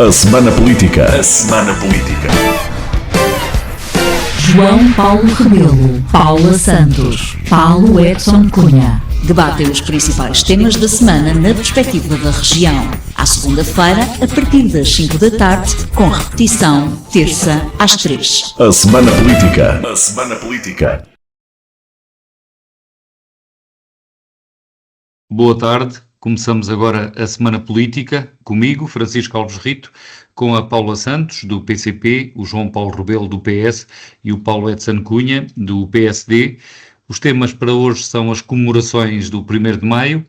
A Semana Política. A Semana Política. João Paulo Rebelo, Paula Santos, Paulo Edson Cunha. Debatem os principais temas da semana na perspectiva da região. À segunda-feira, a partir das 5 da tarde, com repetição, terça às 3. A Semana Política. A Semana Política. Boa tarde, começamos agora a Semana Política, comigo, Francisco Alves Rito, com a Paula Santos, do PCP, o João Paulo Rebelo, do PS, e o Paulo Edson Cunha, do PSD. Os temas para hoje são as comemorações do 1º de Maio,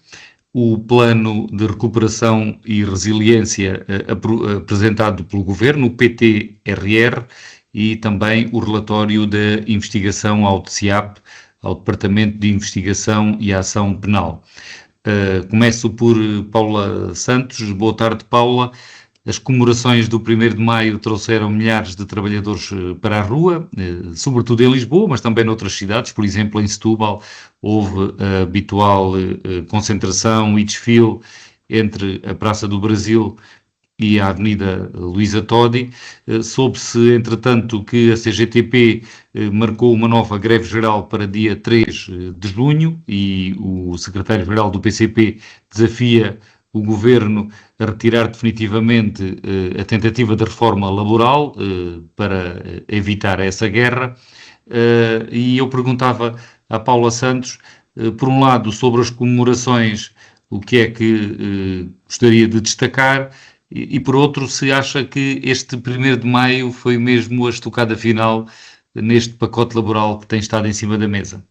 o Plano de Recuperação e Resiliência apresentado pelo Governo, o PTRR, e também o relatório da investigação ao DCIAP, ao Departamento de Investigação e Ação Penal. Começo por Paula Santos. Boa tarde, Paula. As comemorações do 1º de Maio trouxeram milhares de trabalhadores para a rua, sobretudo em Lisboa, mas também noutras cidades. Por exemplo, em Setúbal houve a habitual concentração e desfile entre a Praça do Brasil e a Avenida Luísa Todi. Soube-se, entretanto, que a CGTP marcou uma nova greve geral para dia 3 de junho e o secretário-geral do PCP desafia o Governo a retirar definitivamente a tentativa de reforma laboral para evitar essa guerra. E eu perguntava à Paula Santos, por um lado, sobre as comemorações, o que é que gostaria de destacar, e por outro, se acha que este 1º de Maio foi mesmo a estocada final neste pacote laboral que tem estado em cima da mesa.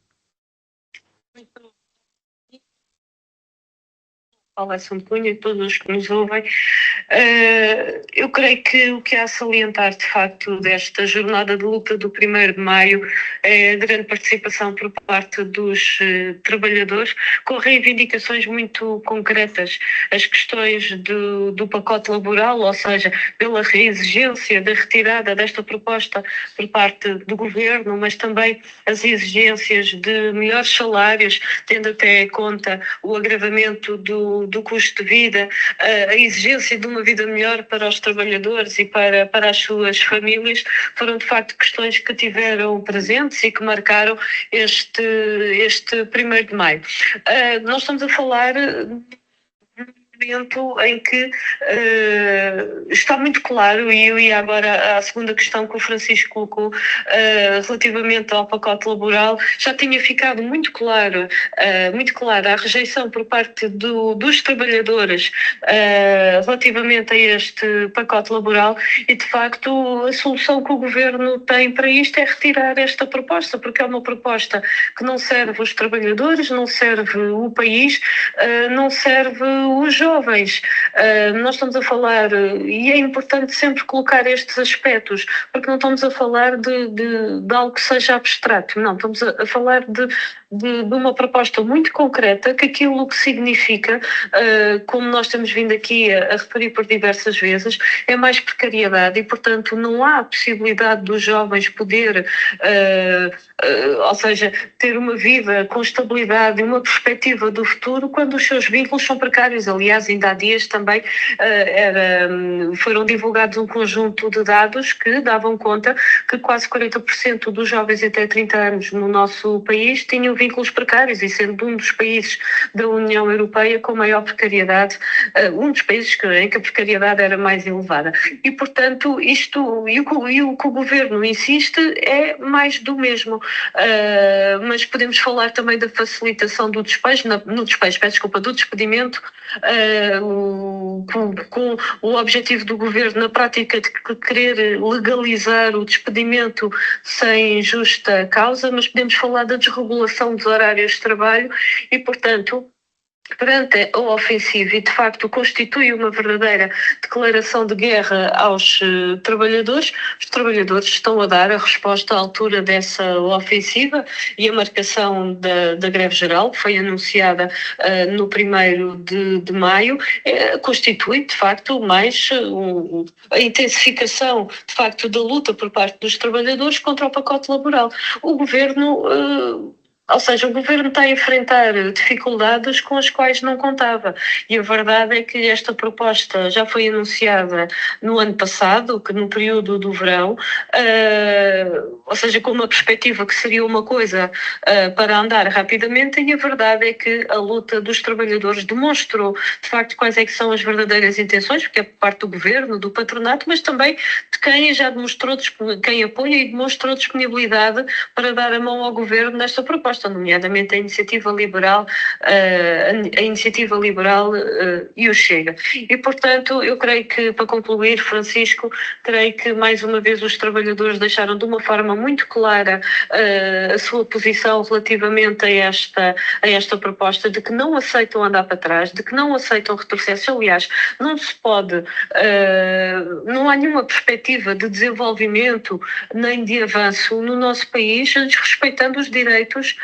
Paula Edson Cunha e todos os que nos ouvem. Eu creio que o que há a salientar, de facto, desta jornada de luta do 1º de Maio é a grande participação por parte dos trabalhadores, com reivindicações muito concretas. As questões do pacote laboral, ou seja, pela exigência da retirada desta proposta por parte do Governo, mas também as exigências de melhores salários, tendo até em conta o agravamento do custo de vida, a exigência de uma vida melhor para os trabalhadores e para as suas famílias, foram de facto questões que tiveram presentes e que marcaram este 1º de Maio. Nós estamos a falar em que está muito claro, e eu ia agora à segunda questão que o Francisco colocou, relativamente ao pacote laboral, já tinha ficado muito clara a rejeição por parte dos trabalhadores relativamente a este pacote laboral, e de facto a solução que o Governo tem para isto é retirar esta proposta, porque é uma proposta que não serve os trabalhadores, não serve o país, não serve os jovens. Nós estamos a falar, e é importante sempre colocar estes aspectos, porque não estamos a falar de algo que seja abstrato, não, estamos a falar de uma proposta muito concreta, que aquilo que significa, como nós temos vindo aqui a referir por diversas vezes, é mais precariedade, e portanto não há possibilidade dos jovens poder, ou seja, ter uma vida com estabilidade e uma perspectiva do futuro quando os seus vínculos são precários. Aliás, ainda há dias também foram divulgados um conjunto de dados que davam conta que quase 40% dos jovens até 30 anos no nosso país tinham vínculos precários, e sendo um dos países da União Europeia com maior precariedade, um dos países em que a precariedade era mais elevada. E, portanto, o que o Governo insiste é mais do mesmo. Mas podemos falar também da facilitação do despejo, do despedimento, com o objetivo do Governo, na prática, de querer legalizar o despedimento sem justa causa, mas podemos falar da desregulação dos horários de trabalho e, portanto, perante a ofensiva, e de facto constitui uma verdadeira declaração de guerra aos trabalhadores. Os trabalhadores estão a dar a resposta à altura dessa ofensiva, e a marcação da greve geral, que foi anunciada no 1º de Maio, constitui de facto mais a intensificação de facto da luta por parte dos trabalhadores contra o pacote laboral. O Governo Ou seja, o governo está a enfrentar dificuldades com as quais não contava. E a verdade é que esta proposta já foi anunciada no ano passado, que no período do verão, ou seja, com uma perspectiva que seria uma coisa para andar rapidamente, e a verdade é que a luta dos trabalhadores demonstrou, de facto, quais é que são as verdadeiras intenções, porque é por parte do governo, do patronato, mas também de quem já demonstrou, quem apoia e demonstrou disponibilidade para dar a mão ao governo nesta proposta, nomeadamente a Iniciativa Liberal, e o Chega. E, portanto, eu creio que, para concluir, Francisco, creio que, mais uma vez, os trabalhadores deixaram de uma forma muito clara a sua posição relativamente a esta proposta, de que não aceitam andar para trás, de que não aceitam retrocesso. Aliás, não se pode, não há nenhuma perspectiva de desenvolvimento nem de avanço no nosso país, desrespeitando os direitos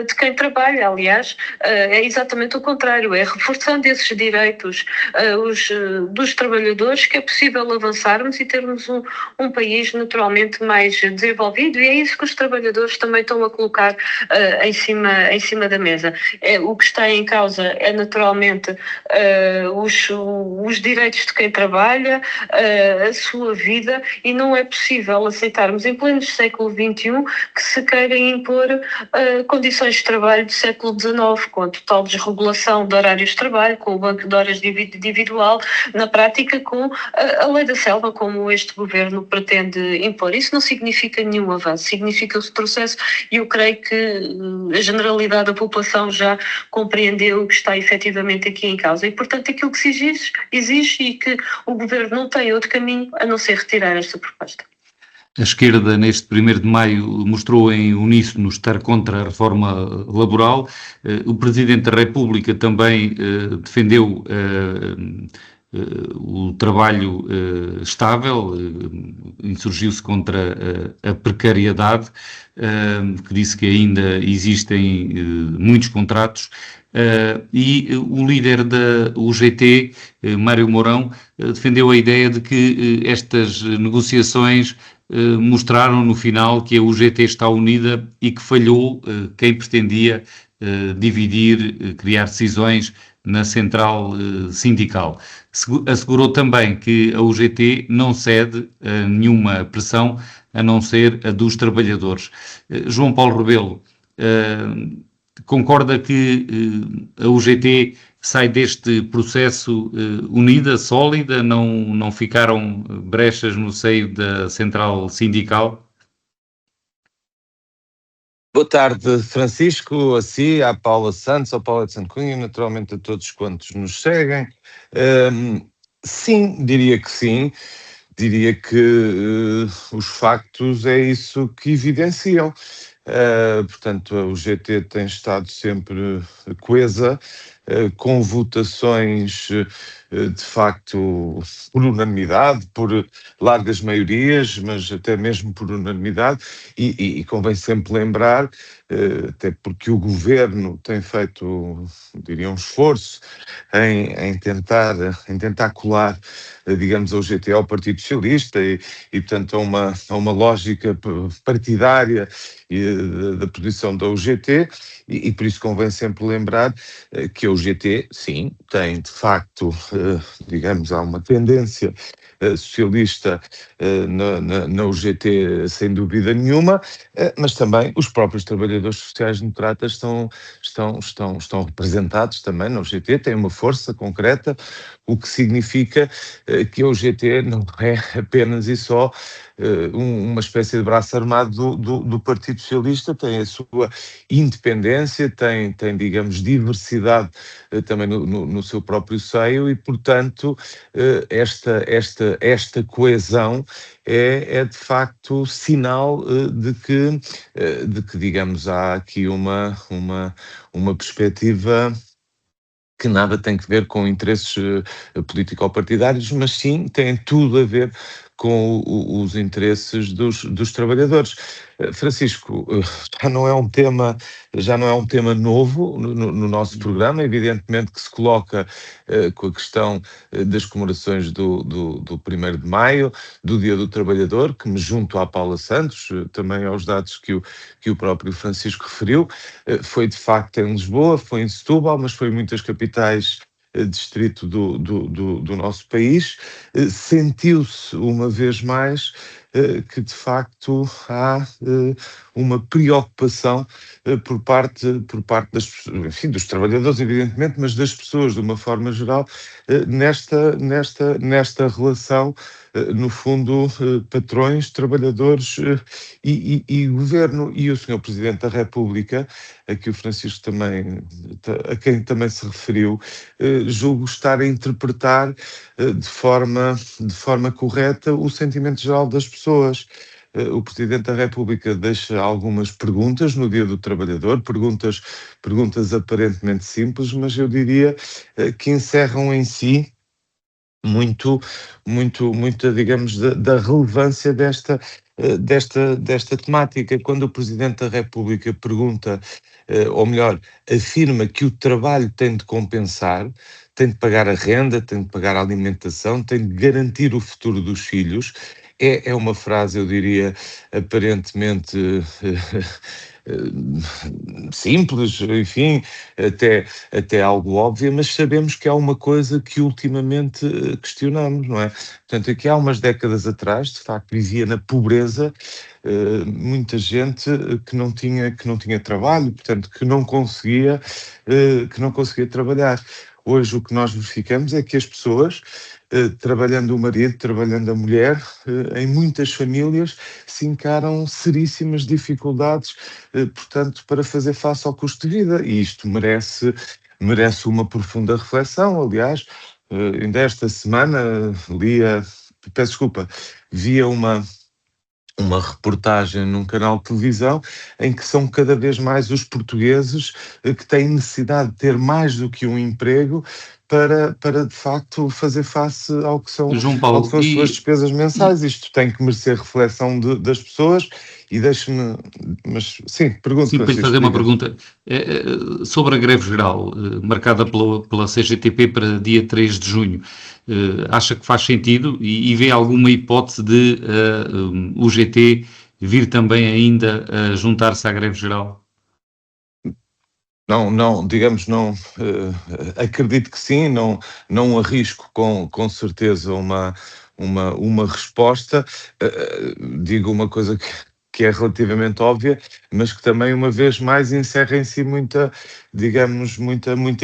de quem trabalha. Aliás, é exatamente o contrário, é reforçando esses direitos dos trabalhadores que é possível avançarmos e termos um país naturalmente mais desenvolvido, e é isso que os trabalhadores também estão a colocar em cima da mesa. O que está em causa é naturalmente os direitos de quem trabalha, a sua vida, e não é possível aceitarmos em pleno século XXI que se queira impor condições de trabalho do século XIX, com a total desregulação de horários de trabalho, com o banco de horas individual, na prática com a lei da selva, como este governo pretende impor. Isso não significa nenhum avanço, significa o retrocesso, e eu creio que a generalidade da população já compreendeu o que está efetivamente aqui em causa. E, portanto, aquilo que se exige e que o governo não tem outro caminho a não ser retirar esta proposta. A esquerda, neste 1º de maio, mostrou em uníssono estar contra a reforma laboral. O Presidente da República também defendeu o trabalho estável, insurgiu-se contra a precariedade, que disse que ainda existem muitos contratos, e o líder da UGT, Mário Mourão, defendeu a ideia de que estas negociações mostraram no final que a UGT está unida e que falhou quem pretendia dividir, criar decisões na central sindical. Assegurou também que a UGT não cede a nenhuma pressão a não ser a dos trabalhadores. João Paulo Rebelo, concorda que a UGT sai deste processo unida, sólida, não ficaram brechas no seio da central sindical? Boa tarde, Francisco, a si, à Paula Santos, ao Paulo Edson Cunha, naturalmente a todos quantos nos seguem. Sim, diria que sim. Diria que os factos é isso que evidenciam. Portanto, a UGT tem estado sempre coesa, com votações de facto por unanimidade, por largas maiorias, mas até mesmo por unanimidade, e convém sempre lembrar, até porque o governo tem feito, diria, um esforço em tentar colar, digamos, a UGT ao Partido Socialista e portanto, a uma lógica partidária da posição da UGT, e por isso convém sempre lembrar que a UGT, sim, tem de facto, digamos, há uma tendência socialista na UGT, sem dúvida nenhuma, mas também os próprios trabalhadores sociais-democratas estão representados também na UGT, têm uma força concreta, o que significa que a UGT não é apenas e só uma espécie de braço armado do Partido Socialista, tem a sua independência, tem digamos, diversidade também no seu próprio seio, e, portanto, esta coesão é de facto sinal de que, digamos, há aqui uma perspectiva que nada tem que ver com interesses político-partidários, mas sim tem tudo a ver os interesses dos trabalhadores. Francisco, já não é um tema novo no nosso programa, evidentemente que se coloca com a questão das comemorações do 1º de Maio, do Dia do Trabalhador, que me junto à Paula Santos, também aos dados que o próprio Francisco referiu. Foi de facto em Lisboa, foi em Setúbal, mas foi em muitas capitais distrito do nosso país. Sentiu-se uma vez mais que de facto há uma preocupação por parte das pessoas, enfim, dos trabalhadores, evidentemente, mas das pessoas de uma forma geral, nesta relação, no fundo, patrões, trabalhadores e governo. E o Sr. Presidente da República, a que o Francisco também, a quem também se referiu, julgo estar a interpretar de forma correta o sentimento geral das pessoas. O Presidente da República deixa algumas perguntas no Dia do Trabalhador, perguntas aparentemente simples, mas eu diria que encerram em si muita, digamos, da relevância desta temática. Quando o Presidente da República pergunta, ou melhor, afirma que o trabalho tem de compensar, tem de pagar a renda, tem de pagar a alimentação, tem de garantir o futuro dos filhos, é uma frase, eu diria, aparentemente simples, enfim, até algo óbvia, mas sabemos que há uma coisa que ultimamente questionamos, não é? Portanto, aqui há umas décadas atrás, de facto, vivia na pobreza muita gente que não tinha trabalho, portanto, que não conseguia trabalhar. Hoje o que nós verificamos é que as pessoas, trabalhando o marido, trabalhando a mulher, em muitas famílias se encaram seríssimas dificuldades, portanto, para fazer face ao custo de vida. E isto merece uma profunda reflexão. Aliás, ainda esta semana via uma reportagem num canal de televisão em que são cada vez mais os portugueses que têm necessidade de ter mais do que um emprego para de facto fazer face ao que são, João Paulo, as suas despesas mensais. Isto tem que merecer reflexão das pessoas e deixe-me... Mas sim, pergunto. Sim, para lhe fazer uma pergunta sobre a greve geral, marcada pela CGTP para dia 3 de junho. Acha que faz sentido e vê alguma hipótese de o GT vir também ainda a juntar-se à greve geral? Não, digamos, não, acredito que sim, não arrisco com certeza uma resposta. Digo uma coisa que é relativamente óbvia, mas que também, uma vez mais, encerra em si muita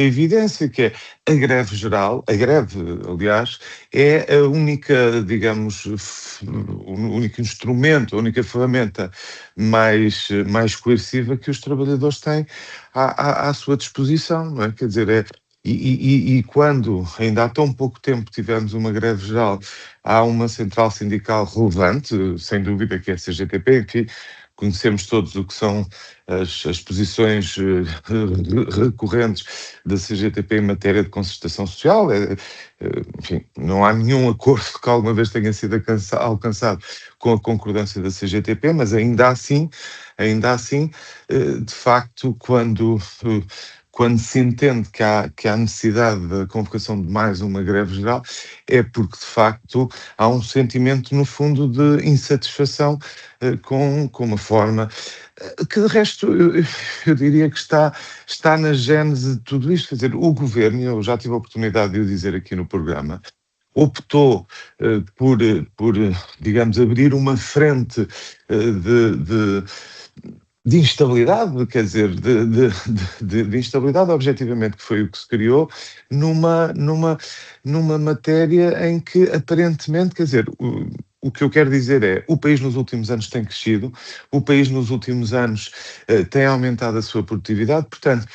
evidência, que é a greve geral. A greve, aliás, é a única, digamos, o único instrumento, a única ferramenta mais coerciva que os trabalhadores têm à sua disposição, não é? Quer dizer, e quando ainda há tão pouco tempo tivemos uma greve geral, há uma central sindical relevante, sem dúvida, que é a CGTP, que conhecemos todos o que são as posições recorrentes da CGTP em matéria de concertação social. Enfim, não há nenhum acordo que alguma vez tenha sido alcançado com a concordância da CGTP, mas ainda assim, de facto, quando se entende que há necessidade da convocação de mais uma greve geral, é porque, de facto, há um sentimento, no fundo, de insatisfação com uma forma que, de resto, eu diria que está na gênese de tudo isto. Quer dizer, o governo, eu já tive a oportunidade de o dizer aqui no programa, optou por, digamos, abrir uma frente de instabilidade, quer dizer, de instabilidade, objetivamente, que foi o que se criou, numa matéria em que, aparentemente, quer dizer, o que eu quero dizer é, o país nos últimos anos tem crescido, o país nos últimos anos tem aumentado a sua produtividade, portanto,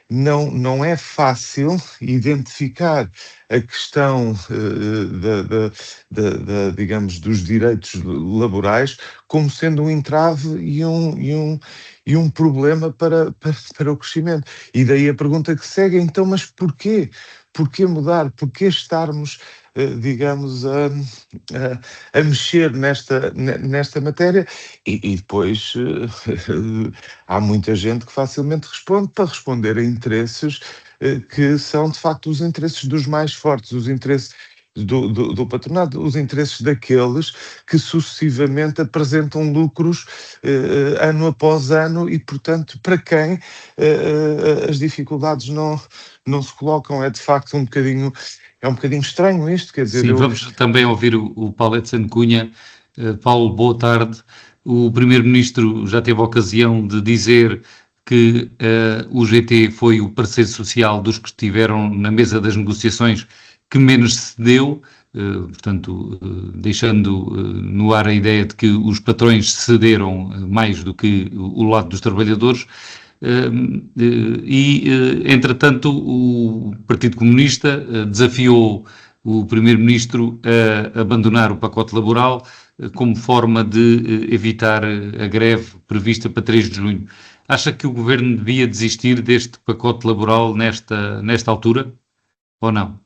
não é fácil identificar a questão digamos, dos direitos laborais como sendo um entrave e um problema para o crescimento. E daí a pergunta que segue, então, mas porquê? porquê mudar? Porquê estarmos, digamos, a mexer nesta matéria? E depois há muita gente que facilmente responde para responder a interesses que são, de facto, os interesses dos mais fortes, os interesses do patronato, os interesses daqueles que sucessivamente apresentam lucros ano após ano e, portanto, para quem as dificuldades não se colocam. É de facto um bocadinho estranho isto, quer dizer... Sim, vamos também ouvir o Paulo Edson Cunha. Paulo, boa tarde. O Primeiro-Ministro já teve a ocasião de dizer que o GT foi o parceiro social dos que estiveram na mesa das negociações que menos cedeu, portanto, deixando no ar a ideia de que os patrões cederam mais do que o lado dos trabalhadores. Entretanto, o Partido Comunista desafiou o Primeiro-Ministro a abandonar o pacote laboral como forma de evitar a greve prevista para 3 de junho. Acha que o Governo devia desistir deste pacote laboral nesta altura, ou não?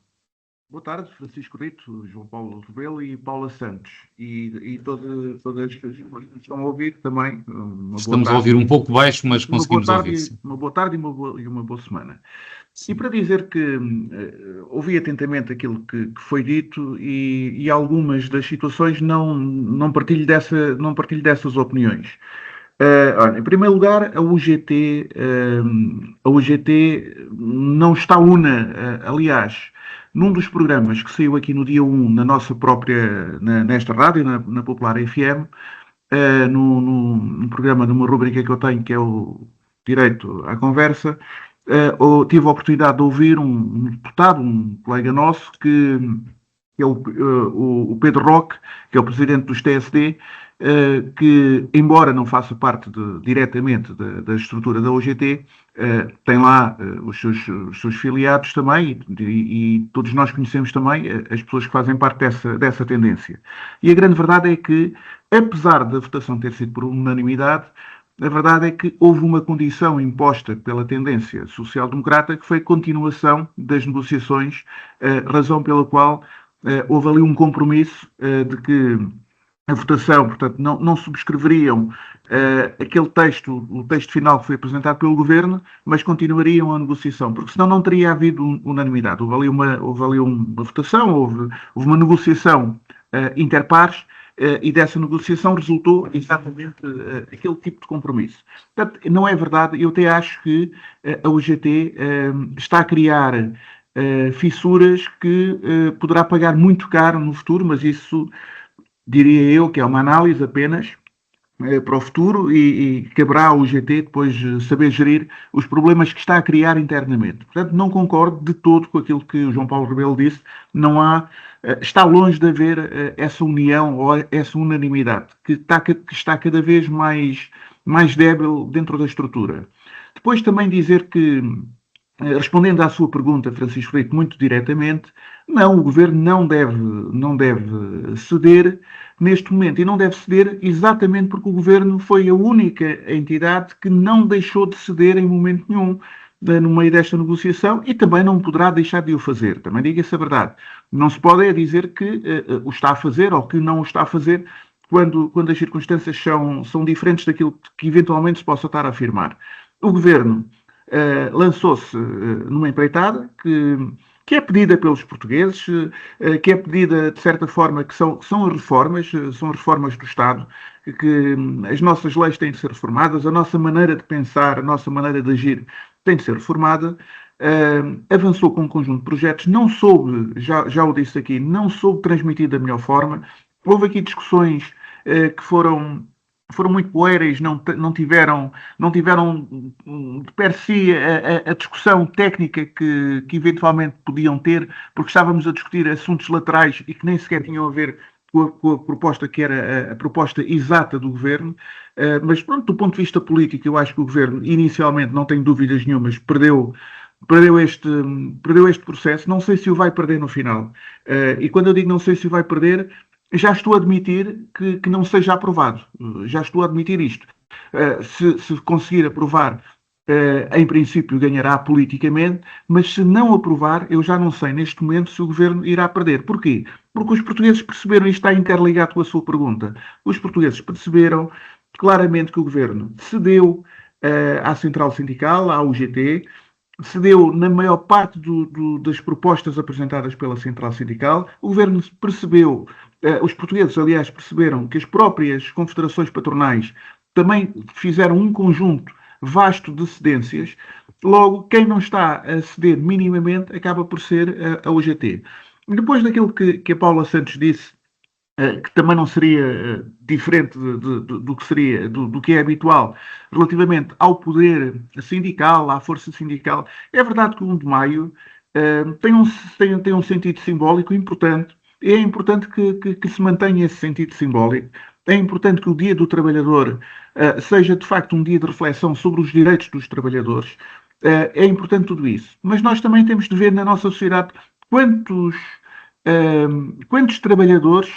Boa tarde, Francisco Rito, João Paulo Rebelo e Paula Santos. E todas as pessoas que estão a ouvir também. Estamos a ouvir um pouco baixo, mas conseguimos ouvir. Uma boa tarde e uma boa semana. Sim. E para dizer que ouvi atentamente aquilo que foi dito e algumas das situações não partilho dessas opiniões. Olha, em primeiro lugar, a UGT não está una, aliás, num dos programas que saiu aqui no dia 1, na nossa própria, nesta rádio, na Popular FM, num programa, numa rubrica que eu tenho, que é o Direito à Conversa, tive a oportunidade de ouvir um deputado, um colega nosso, que é o Pedro Roque, que é o presidente dos TSD, que, embora não faça parte diretamente da estrutura da UGT, tem lá os seus filiados também, e todos nós conhecemos também as pessoas que fazem parte dessa tendência. E a grande verdade é que, apesar da votação ter sido por unanimidade, a verdade é que houve uma condição imposta pela tendência social-democrata, que foi a continuação das negociações, razão pela qual houve ali um compromisso de que a votação, portanto, não subscreveriam aquele texto, o texto final que foi apresentado pelo Governo, mas continuariam a negociação, porque senão não teria havido unanimidade. Houve ali uma votação, houve uma negociação interpares, e dessa negociação resultou exatamente aquele tipo de compromisso. Portanto, não é verdade, eu até acho que a UGT está a criar fissuras que poderá pagar muito caro no futuro, mas isso diria eu que é uma análise apenas para o futuro e caberá ao UGT depois saber gerir os problemas que está a criar internamente. Portanto, não concordo de todo com aquilo que o João Paulo Rebelo disse, está longe de haver essa união ou essa unanimidade, que está cada vez mais débil dentro da estrutura. Depois também dizer que, respondendo à sua pergunta, Francisco Rito, muito diretamente, não, o Governo não deve ceder neste momento, e não deve ceder exatamente porque o Governo foi a única entidade que não deixou de ceder em momento nenhum no meio desta negociação e também não poderá deixar de o fazer. Também diga-se a verdade. Não se pode dizer que o está a fazer ou que não o está a fazer quando as circunstâncias são diferentes daquilo que eventualmente se possa estar a afirmar. O Governo lançou-se numa empreitada que é pedida pelos portugueses, que é pedida, de certa forma, que são reformas do Estado, que as nossas leis têm de ser reformadas, a nossa maneira de pensar, a nossa maneira de agir tem de ser reformada. Avançou com um conjunto de projetos, não soube, já o disse aqui, não soube transmitir da melhor forma. Houve aqui discussões que foram muito poeiras, não tiveram de per si a discussão técnica que eventualmente podiam ter, porque estávamos a discutir assuntos laterais e que nem sequer tinham a ver com a proposta que era a proposta exata do Governo. Mas pronto, do ponto de vista político, eu acho que o Governo inicialmente, não tenho dúvidas nenhumas, perdeu este processo. Não sei se o vai perder no final. E quando eu digo não sei se o vai perder, já estou a admitir que não seja aprovado. Já estou a admitir isto. Se conseguir aprovar em princípio ganhará politicamente, mas se não aprovar, eu já não sei neste momento se o governo irá perder. Porquê? Porque os portugueses perceberam, e está interligado com a sua pergunta, os portugueses perceberam claramente que o governo cedeu à central sindical, à UGT, cedeu na maior parte das propostas apresentadas pela central sindical. O governo percebeu, os portugueses, aliás, perceberam que as próprias confederações patronais também fizeram um conjunto vasto de cedências. Logo, quem não está a ceder minimamente acaba por ser a UGT. Depois daquilo que a Paula Santos disse, que também não seria diferente do que seria, do que é habitual, relativamente ao poder sindical, à força sindical. É verdade que o 1 de maio tem um sentido simbólico importante. É importante que se mantenha esse sentido simbólico. É importante que o Dia do Trabalhador seja, de facto, um dia de reflexão sobre os direitos dos trabalhadores. É importante tudo isso. Mas nós também temos de ver na nossa sociedade quantos trabalhadores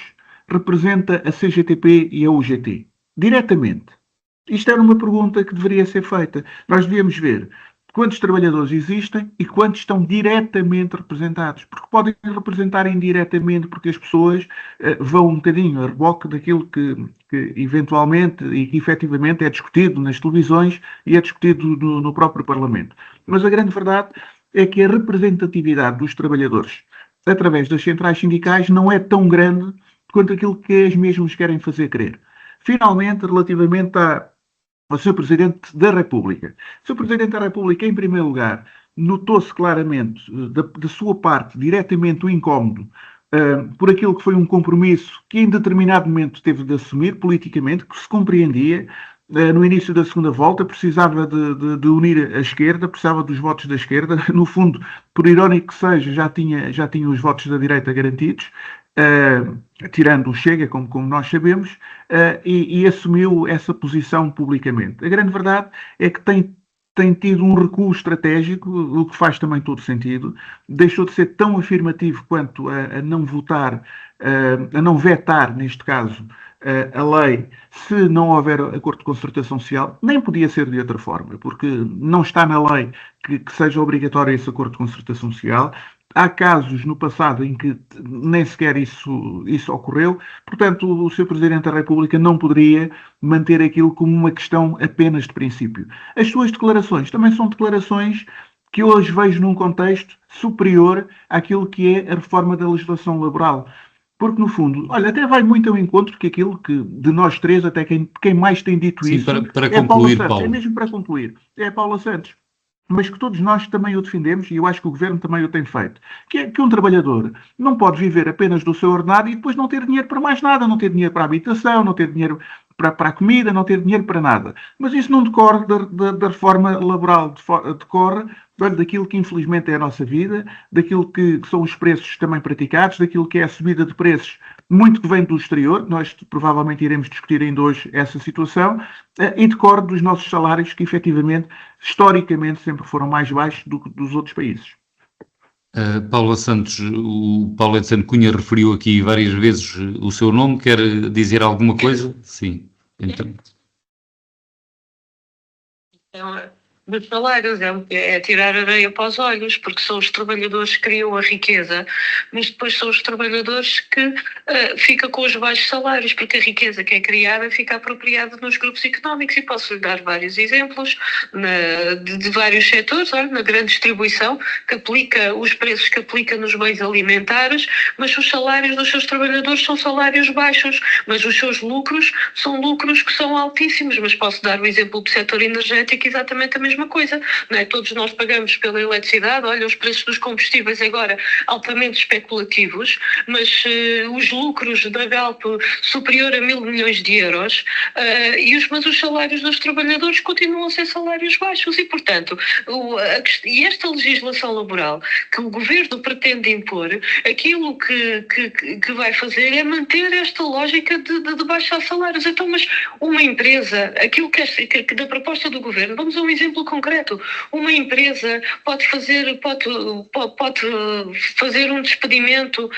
representa a CGTP e a UGT? Diretamente. Isto era uma pergunta que deveria ser feita. Nós devíamos ver quantos trabalhadores existem e quantos estão diretamente representados. Porque podem representar indiretamente, porque as pessoas vão um bocadinho a reboque daquilo que eventualmente e que efetivamente é discutido nas televisões e é discutido no próprio Parlamento. Mas a grande verdade é que a representatividade dos trabalhadores através das centrais sindicais não é tão grande quanto aquilo que as mesmas querem fazer crer. Finalmente, relativamente ao Sr. Presidente da República. O Sr. Presidente da República, em primeiro lugar, notou-se claramente, da sua parte, diretamente o incómodo por aquilo que foi um compromisso que em determinado momento teve de assumir politicamente, que se compreendia. No início da segunda volta, precisava de unir a esquerda, precisava dos votos da esquerda. No fundo, por irónico que seja, já tinha os votos da direita garantidos, tirando o Chega, como nós sabemos, e assumiu essa posição publicamente. A grande verdade é que tem tido um recuo estratégico, o que faz também todo sentido. Deixou de ser tão afirmativo quanto a não votar, a não vetar, neste caso, a lei, se não houver acordo de concertação social. Nem podia ser de outra forma, porque não está na lei que seja obrigatório esse acordo de concertação social. Há casos no passado em que nem sequer isso ocorreu. Portanto, o Sr. Presidente da República não poderia manter aquilo como uma questão apenas de princípio. As suas declarações também são declarações que hoje vejo num contexto superior àquilo que é a reforma da legislação laboral. Porque, no fundo, olha, até vai muito ao encontro que aquilo que, de nós três, até quem mais tem dito Sim, isso, para é concluir, Paula Santos. Paulo. É mesmo para concluir. É a Paula Santos. Mas que todos nós também o defendemos, e eu acho que o Governo também o tem feito, que é que um trabalhador não pode viver apenas do seu ordenado e depois não ter dinheiro para mais nada, não ter dinheiro para a habitação, não ter dinheiro para a comida, não ter dinheiro para nada. Mas isso não decorre da reforma laboral, decorre daquilo que infelizmente é a nossa vida, daquilo que são os preços também praticados, daquilo que é a subida de preços, muito que vem do exterior. Nós provavelmente iremos discutir ainda hoje essa situação, e decorre dos nossos salários que efetivamente, historicamente, sempre foram mais baixos do que dos outros países. Paula Santos, o Paulo Edson Cunha referiu aqui várias vezes o seu nome, quer dizer alguma coisa? Sim, então. Dos salários, é tirar areia para os olhos, porque são os trabalhadores que criam a riqueza, mas depois são os trabalhadores que ficam com os baixos salários, porque a riqueza que é criada fica apropriada nos grupos económicos, e posso-lhe dar vários exemplos de vários setores. Olha, na grande distribuição, que aplica os preços que aplica nos bens alimentares, mas os salários dos seus trabalhadores são salários baixos, mas os seus lucros são lucros que são altíssimos. Mas posso dar o exemplo do setor energético, exatamente a mesma coisa, não é? Todos nós pagamos pela eletricidade. Olha, os preços dos combustíveis agora altamente especulativos, mas os lucros da Galp superior a 1.000 milhões de euros, mas os salários dos trabalhadores continuam a ser salários baixos, e portanto e esta legislação laboral que o Governo pretende impor, aquilo que vai fazer é manter esta lógica de baixar salários. Então, mas uma empresa, aquilo que da proposta do Governo, vamos a um exemplo concreto. Uma empresa pode fazer um despedimento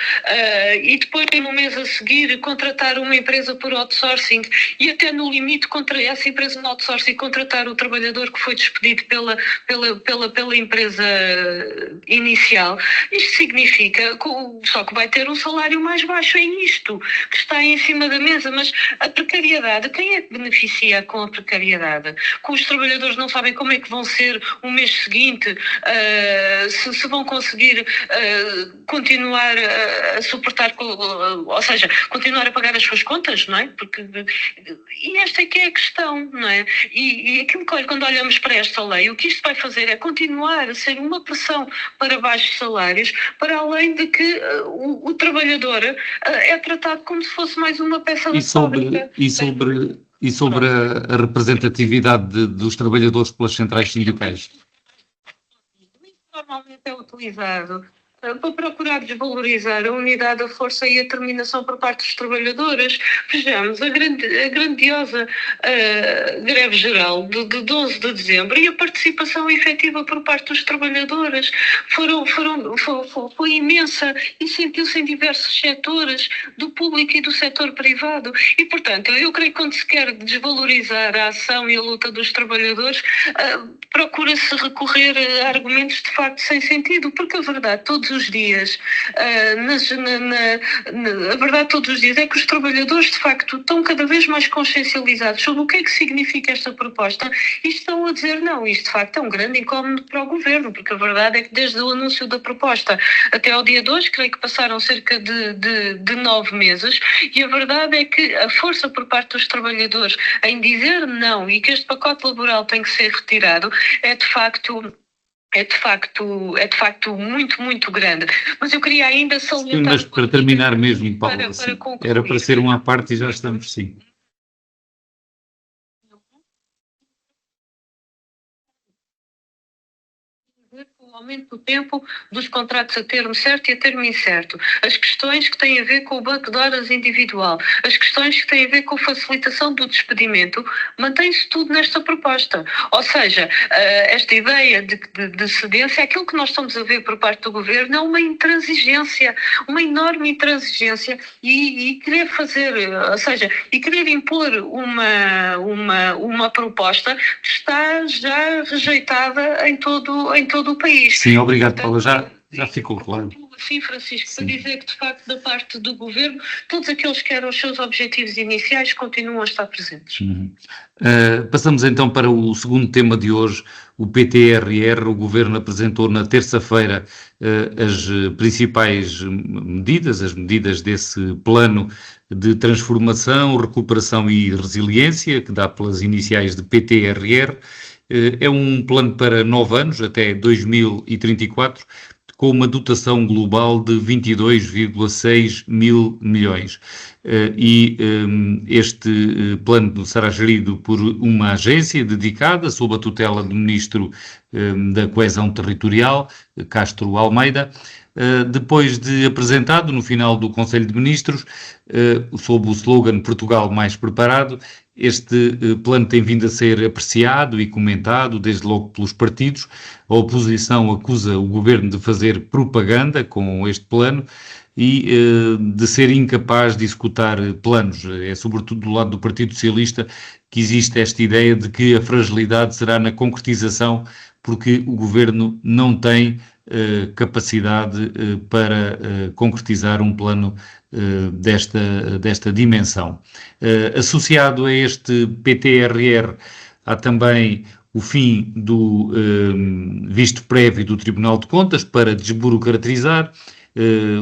e depois, no mês a seguir, contratar uma empresa por outsourcing e até no limite contra essa empresa no outsourcing contratar o trabalhador que foi despedido pela empresa inicial. Isto significa só que vai ter um salário mais baixo. É isto que está em cima da mesa. Mas a precariedade, quem é que beneficia com a precariedade? Com os trabalhadores não sabem como é que vão ser o mês seguinte, se vão conseguir continuar a suportar, ou seja, continuar a pagar as suas contas, não é? E esta é que é a questão, não é? E aquilo que, quando olhamos para esta lei, o que isto vai fazer é continuar a ser uma pressão para baixos salários, para além de que o trabalhador é tratado como se fosse mais uma peça da fábrica. E sobre a representatividade dos trabalhadores pelas centrais sindicais? Normalmente é utilizado para procurar desvalorizar a unidade, a força e a determinação por parte dos trabalhadores. Vejamos, a grandiosa greve geral de 12 de dezembro e a participação efetiva por parte dos trabalhadores foi imensa e sentiu-se em diversos setores, do público e do setor privado. E, portanto, eu creio que quando se quer desvalorizar a ação e a luta dos trabalhadores, procura-se recorrer a argumentos de facto sem sentido, porque a verdade, todos os dias, a verdade todos os dias é que os trabalhadores de facto estão cada vez mais consciencializados sobre o que é que significa esta proposta e estão a dizer não, isto de facto é um grande incómodo para o governo, porque a verdade é que desde o anúncio da proposta até ao dia de hoje, creio que passaram cerca de 9 meses, e a verdade é que a força por parte dos trabalhadores em dizer não e que este pacote laboral tem que ser retirado é de facto muito, muito grande. Mas eu queria ainda salientar... Mas para terminar mesmo, Paulo, para concluir, era para ser uma parte e já estamos, sim. O aumento do tempo dos contratos a termo certo e a termo incerto, as questões que têm a ver com o banco de horas individual, as questões que têm a ver com a facilitação do despedimento, mantém-se tudo nesta proposta. Ou seja, esta ideia de cedência, aquilo que nós estamos a ver por parte do governo é uma intransigência, uma enorme intransigência e querer fazer, ou seja, e querer impor uma proposta que está já rejeitada em todo o país. Sim, obrigado, Paula. Já ficou claro. Sim, Francisco, para dizer que, de facto, da parte do governo, todos aqueles que eram os seus objetivos iniciais continuam a estar presentes. Passamos então para o segundo tema de hoje, o PTRR. O governo apresentou na terça-feira as principais medidas, as medidas desse plano de transformação, recuperação e resiliência, que dá pelas iniciais de PTRR. É um plano para 9 anos, até 2034, com uma dotação global de 22,6 mil milhões. Este plano será gerido por uma agência dedicada, sob a tutela do Ministro da Coesão Territorial, Castro Almeida. Depois de apresentado no final do Conselho de Ministros, sob o slogan Portugal Mais Preparado, este plano tem vindo a ser apreciado e comentado desde logo pelos partidos. A oposição acusa o governo de fazer propaganda com este plano e de ser incapaz de executar planos. É sobretudo do lado do Partido Socialista que existe esta ideia de que a fragilidade será na concretização, porque o governo não tem capacidade para concretizar um plano desta dimensão. Associado a este PTRR há também o fim do visto prévio do Tribunal de Contas para desburocratizar.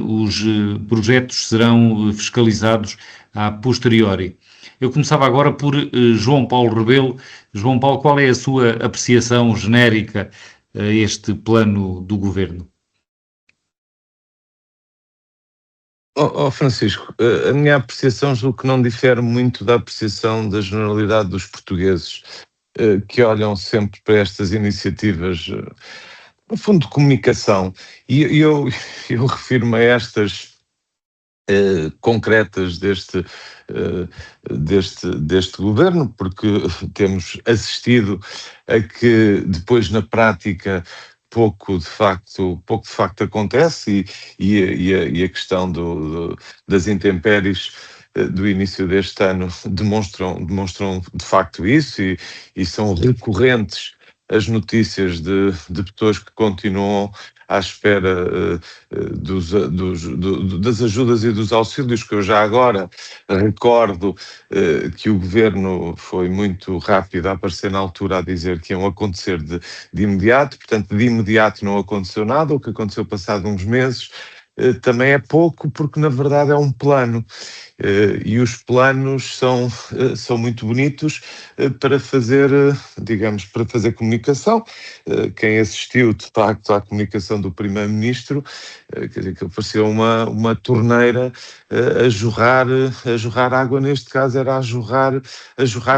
Os projetos serão fiscalizados a posteriori. Eu começava agora por João Paulo Rebelo. João Paulo, qual é a sua apreciação genérica a este plano do governo? Francisco, a minha apreciação julgo que não difere muito da apreciação da generalidade dos portugueses, que olham sempre para estas iniciativas, no fundo, de comunicação. E eu refiro-me a estas concretas deste governo, porque temos assistido a que depois na prática pouco de facto acontece e a questão das intempéries do início deste ano demonstram de facto isso e são recorrentes as notícias de pessoas que continuam à espera das ajudas e dos auxílios, que eu já agora recordo que o Governo foi muito rápido a aparecer na altura a dizer que iam acontecer de imediato, portanto de imediato não aconteceu nada, o que aconteceu passado uns meses também é pouco, porque na verdade é um plano. E os planos são muito bonitos para fazer, para fazer comunicação. Quem assistiu, de facto, à comunicação do Primeiro-Ministro, quer dizer, que parecia uma torneira a jorrar água, neste caso era a jorrar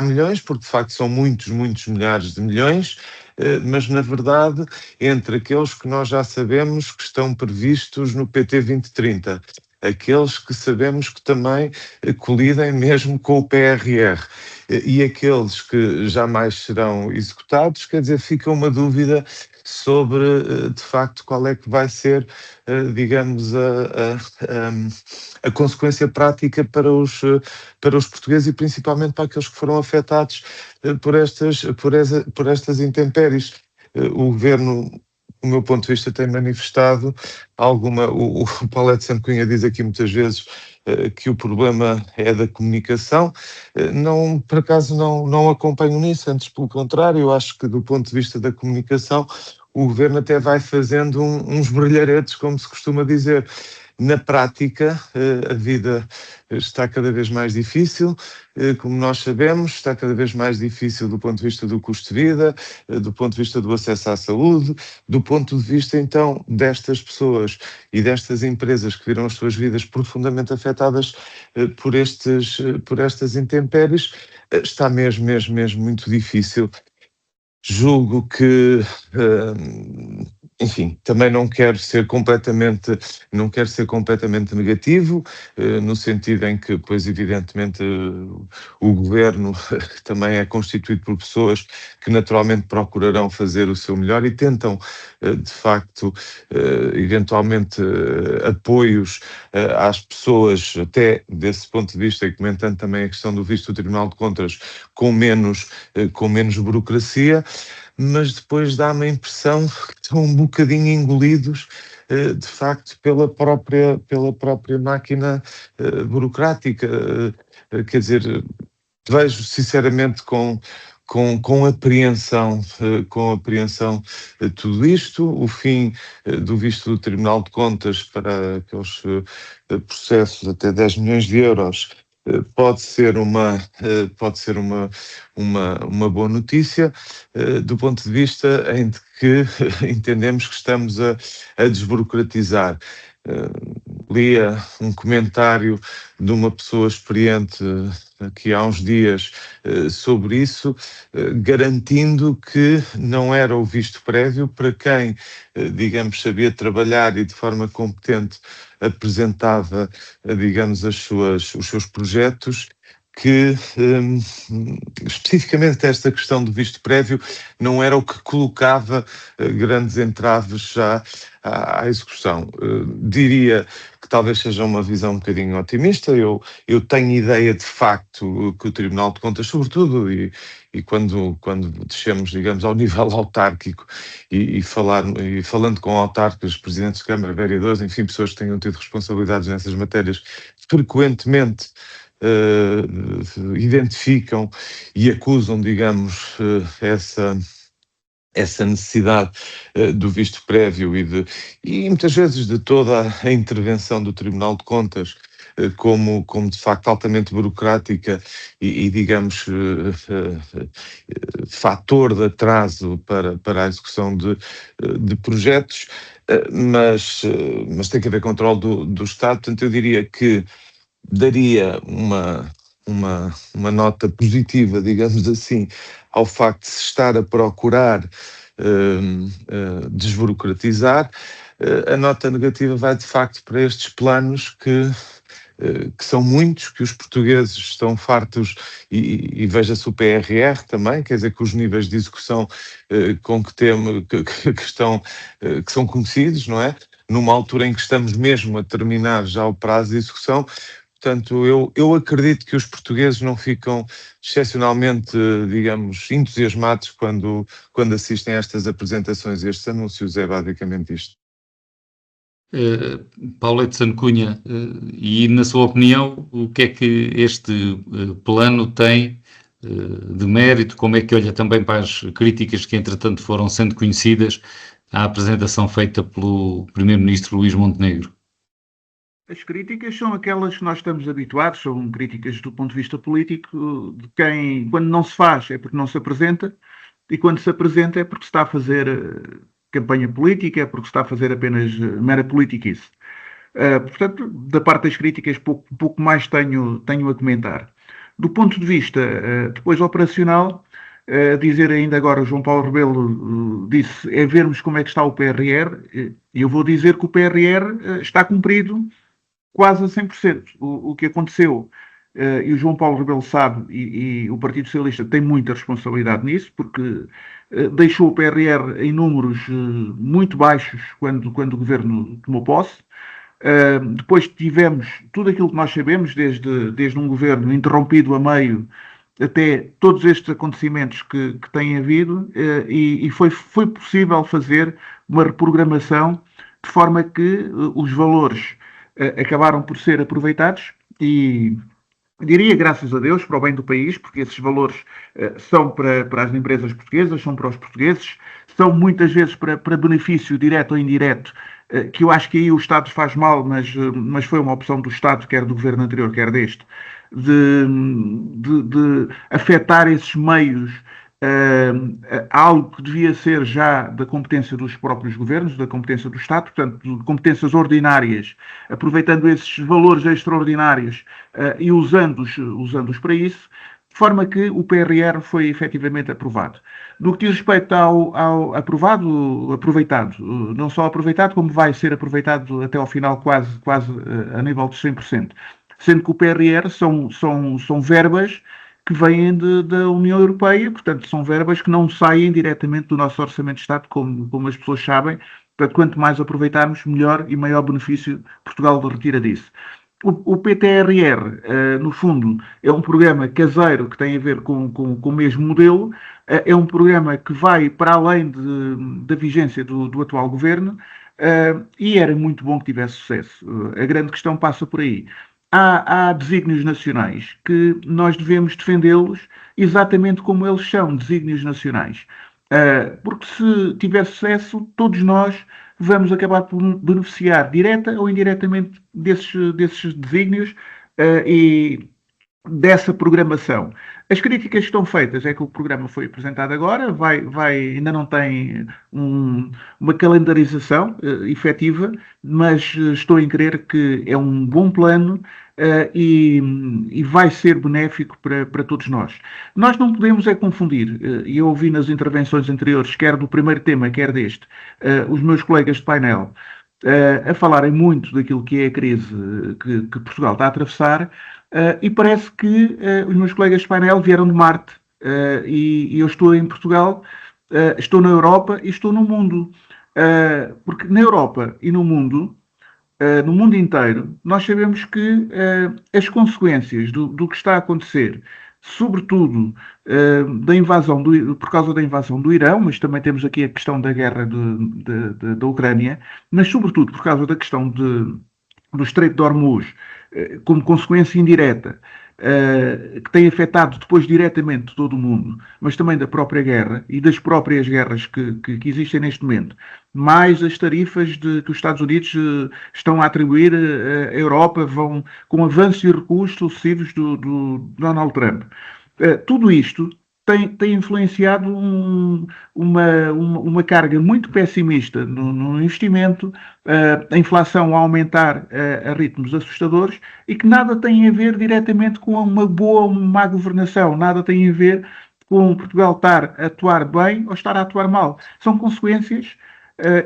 milhões, porque de facto são muitos milhares de milhões, mas na verdade entre aqueles que nós já sabemos que estão previstos no PT 2030, aqueles que sabemos que também colidem mesmo com o PRR e aqueles que jamais serão executados, quer dizer, fica uma dúvida sobre, de facto, qual é que vai ser, digamos, a consequência prática para os portugueses e principalmente para aqueles que foram afetados por estas intempéries. O Governo, do meu ponto de vista, tem manifestado alguma... O Paulo Santo Cunha diz aqui muitas vezes que o problema é da comunicação. Não, por acaso não acompanho nisso, antes pelo contrário, eu acho que do ponto de vista da comunicação o Governo até vai fazendo uns brilharetes, como se costuma dizer. Na prática, a vida está cada vez mais difícil, como nós sabemos, está cada vez mais difícil do ponto de vista do custo de vida, do ponto de vista do acesso à saúde, do ponto de vista, então, destas pessoas e destas empresas que viram as suas vidas profundamente afetadas por estas intempéries, está mesmo muito difícil. Julgo que, enfim, também não quero ser completamente negativo, no sentido em que, pois, evidentemente, o Governo também é constituído por pessoas que naturalmente procurarão fazer o seu melhor e tentam, de facto, eventualmente, apoios às pessoas, até desse ponto de vista, e comentando também a questão do visto do Tribunal de Contas, com menos burocracia, mas depois dá-me a impressão que estão um bocadinho engolidos, de facto, pela própria máquina burocrática. Quer dizer, vejo sinceramente com apreensão tudo isto, o fim do visto do Tribunal de Contas para aqueles processos até 10 milhões de euros. Pode ser uma boa notícia do ponto de vista em que entendemos que estamos a desburocratizar. Lia um comentário de uma pessoa experiente aqui há uns dias sobre isso, garantindo que não era o visto prévio para quem, digamos, sabia trabalhar e de forma competente apresentava, digamos, os seus projetos, que especificamente esta questão do visto prévio não era o que colocava grandes entraves já à execução. Diria que talvez seja uma visão um bocadinho otimista. Eu tenho ideia de facto que o Tribunal de Contas, sobretudo, e quando descemos, digamos, ao nível autárquico e falando com autarcas, presidentes de Câmara, vereadores, enfim, pessoas que tenham tido responsabilidades nessas matérias, frequentemente identificam e acusam, digamos, essa necessidade do visto prévio e muitas vezes de toda a intervenção do Tribunal de Contas como de facto altamente burocrática e digamos, fator de atraso para a execução de projetos, mas tem que haver controle do Estado. Portanto, eu diria que daria uma nota positiva, digamos assim, ao facto de se estar a procurar desburocratizar. A nota negativa vai, de facto, para estes planos que que são muitos, que os portugueses estão fartos, e veja-se o PRR também, quer dizer que os níveis de execução com que temos, que são conhecidos, não é? Numa altura em que estamos mesmo a terminar já o prazo de execução. Portanto, eu acredito que os portugueses não ficam excepcionalmente, digamos, entusiasmados quando assistem a estas apresentações e estes anúncios. É basicamente isto. Paulo Edson Cunha, e na sua opinião, o que é que este plano tem de mérito? Como é que olha também para as críticas que, entretanto, foram sendo conhecidas à apresentação feita pelo Primeiro-Ministro Luís Montenegro? As críticas são aquelas que nós estamos habituados, são críticas do ponto de vista político, de quem, quando não se faz, é porque não se apresenta, e quando se apresenta é porque se está a fazer campanha política, é porque se está a fazer apenas mera politiquice. Portanto, da parte das críticas, pouco mais tenho a comentar. Do ponto de vista depois operacional, dizer ainda agora, o João Paulo Rebelo disse, é vermos como é que está o PRR, e eu vou dizer que o PRR está cumprido quase a 100%. O que aconteceu, e o João Paulo Rebelo sabe, e o Partido Socialista tem muita responsabilidade nisso, porque deixou o PRR em números muito baixos quando o governo tomou posse. Depois tivemos tudo aquilo que nós sabemos, desde um governo interrompido a meio até todos estes acontecimentos que têm havido, e foi possível fazer uma reprogramação de forma que os valores acabaram por ser aproveitados e, diria, graças a Deus, para o bem do país, porque esses valores são para as empresas portuguesas, são para os portugueses, são muitas vezes para benefício direto ou indireto, que eu acho que aí o Estado faz mal, mas foi uma opção do Estado, quer do governo anterior, quer deste, de afetar esses meios algo que devia ser já da competência dos próprios governos, da competência do Estado, portanto, de competências ordinárias, aproveitando esses valores extraordinários e usando-os para isso, de forma que o PRR foi efetivamente aprovado. No que diz respeito ao aproveitado, não só aproveitado, como vai ser aproveitado até ao final quase a nível de 100%, sendo que o PRR são verbas que vêm da União Europeia, portanto, são verbas que não saem diretamente do nosso Orçamento de Estado, como as pessoas sabem. Portanto, quanto mais aproveitarmos, melhor e maior benefício Portugal retira disso. O PTRR, no fundo, é um programa caseiro que tem a ver com o mesmo modelo, é um programa que vai para além da vigência do atual governo, e era muito bom que tivesse sucesso. A grande questão passa por aí. Há desígnios nacionais que nós devemos defendê-los exatamente como eles são, desígnios nacionais. Porque se tiver sucesso, todos nós vamos acabar por beneficiar direta ou indiretamente desses desígnios e dessa programação. As críticas que estão feitas é que o programa foi apresentado agora, ainda não tem uma calendarização efetiva, mas estou em crer que é um bom plano e vai ser benéfico para todos nós. Nós não podemos confundir, e eu ouvi nas intervenções anteriores, quer do primeiro tema, quer deste, os meus colegas de painel, a falarem muito daquilo que é a crise que Portugal está a atravessar, e parece que os meus colegas de painel vieram de Marte, e eu estou em Portugal, estou na Europa e estou no mundo. Porque na Europa e no mundo inteiro, nós sabemos que as consequências do que está a acontecer, sobretudo por causa da invasão do Irão, mas também temos aqui a questão da guerra da Ucrânia, mas sobretudo por causa da questão do Estreito de Hormuz, como consequência indireta, que tem afetado depois diretamente todo o mundo, mas também da própria guerra e das próprias guerras que existem neste momento, mais as tarifas que os Estados Unidos estão a atribuir à Europa, vão com avanços e recuos sucessivos do Donald Trump. Tudo isto tem influenciado uma carga muito pessimista no investimento, a inflação a aumentar a ritmos assustadores e que nada tem a ver diretamente com uma boa ou má governação, nada tem a ver com Portugal estar a atuar bem ou estar a atuar mal. São consequências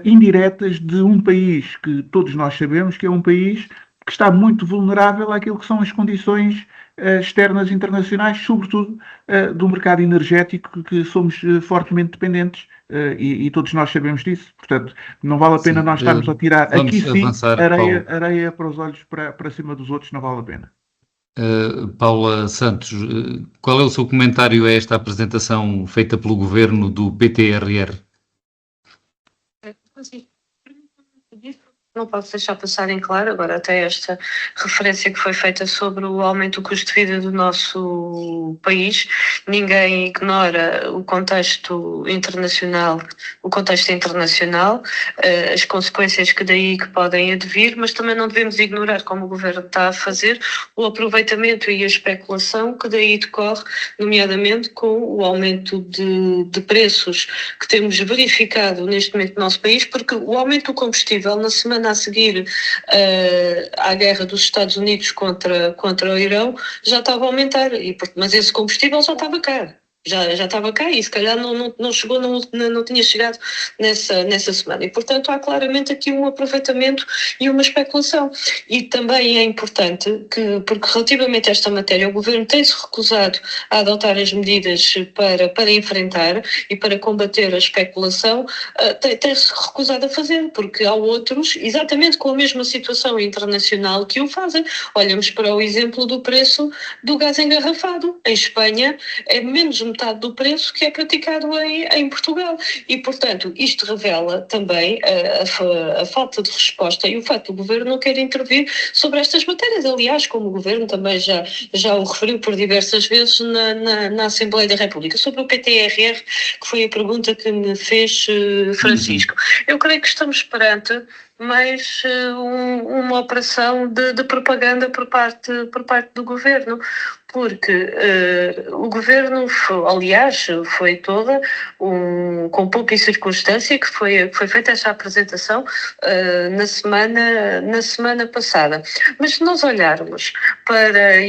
indiretas de um país que todos nós sabemos que é um país que está muito vulnerável àquilo que são as condições externas internacionais, sobretudo do mercado energético, que somos fortemente dependentes, e todos nós sabemos disso. Portanto, não vale a pena nós estarmos a tirar aqui sim avançar, areia para os olhos para cima dos outros, não vale a pena. Paula Santos, qual é o seu comentário a esta apresentação feita pelo Governo do PTRR? Não posso deixar passar em claro, agora até esta referência que foi feita sobre o aumento do custo de vida do nosso país. Ninguém ignora o contexto internacional, as consequências que daí que podem advir, mas também não devemos ignorar, como o Governo está a fazer, o aproveitamento e a especulação que daí decorre, nomeadamente com o aumento de preços que temos verificado neste momento no nosso país, porque o aumento do combustível na semana a seguir à guerra dos Estados Unidos contra o Irão já estava a aumentar, mas esse combustível já estava caro. Já estava cá e se calhar não chegou, não tinha chegado nessa semana. E, portanto, há claramente aqui um aproveitamento e uma especulação. E também é importante porque relativamente a esta matéria, o Governo tem-se recusado a adotar as medidas para enfrentar e para combater a especulação, tem-se recusado a fazer, porque há outros, exatamente com a mesma situação internacional, que o fazem. Olhamos para o exemplo do preço do gás engarrafado. Em Espanha é menos metade do preço que é praticado em Portugal. E, portanto, isto revela também a falta de resposta e o facto do Governo não querer intervir sobre estas matérias. Aliás, como o Governo também já o referiu por diversas vezes na Assembleia da República. Sobre o PTRR, que foi a pergunta que me fez Francisco. Eu creio que estamos perante mais uma operação de propaganda por parte do Governo, porque o Governo, aliás, foi toda com pouca circunstância que foi feita essa apresentação na semana passada. Mas se nós olharmos